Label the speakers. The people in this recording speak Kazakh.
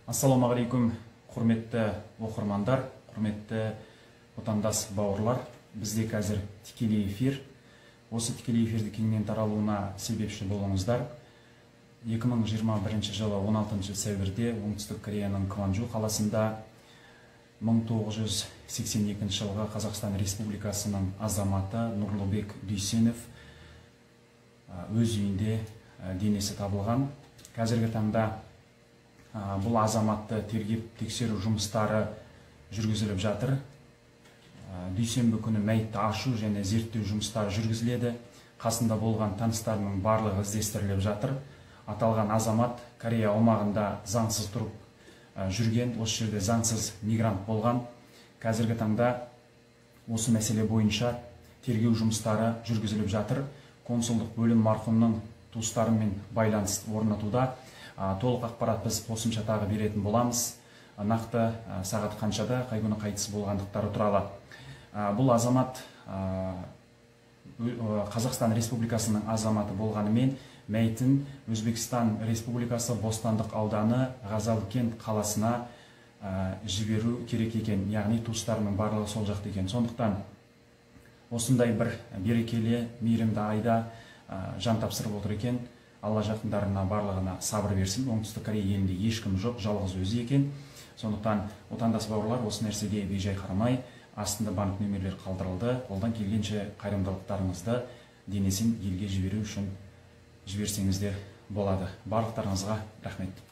Speaker 1: Ассалаумағалейкум, құрметті оқырмандар, құрметті отандас бауырлар. Бізде қазір тікелей эфир. Осы тікелей эфирді кеңінен таралуына себепші болыңыздар. 2021 жылы 16 сәуірде Оңтүстік Кореяның Кванджу қаласында 1982 жылғы Қазақстан Республикасының азаматы Нұрлыбек Дүйсенов өз үйінде денесі табылған. Қазіргі таңда бұл азаматты тергеп тексеру жұмыстары жүргізіліп жатыр. Дүйсенбі күні мәйітті ашу және зерттеу жұмыстары жүргізіледі. Қасында болған таныстарының барлығы іздестіріліп жатыр. Аталған азамат Корея аумағында заңсыз тұрып жүрген, осы жерде заңсыз мигрант болған. Қазіргі таңда осы мәселе бойынша тергеу жұмыстары жүргізіліп жатыр. Консулдық бөлім марқұмның туыстарымен байланыс орнатуда. Толық ақпарат біз қосымша тағы беретін боламыз. Нақты сағат қаншада, қай күні қайтыс болғандықтары туралы. Бұл азамат Қазақстан Республикасының азаматы болғанымен, мәйітін Өзбекстан Республикасы Бостандық ауданы Ғазалкент қаласына жіберу керек екен, яғни туыстарының барлығы сол жақта екен. Сондықтан осындай бір берекелі, мейірімді айда жан тапсырып отыр екен. Алла жақындарына барлығына сабыр берсін. Оңтүстік Корея елінде ешкім жоқ, жалғыз өзі екен. Сондықтан отандас бауырлар осы нәрсеге бейжай қарамай, астында банк нөмірлер қалдырылды. Қолдан келгенше қайырымдылықтарыңызды денесін елге жіберу үшін жіберсеңіздер болады. Барлықтарыңызға рахмет.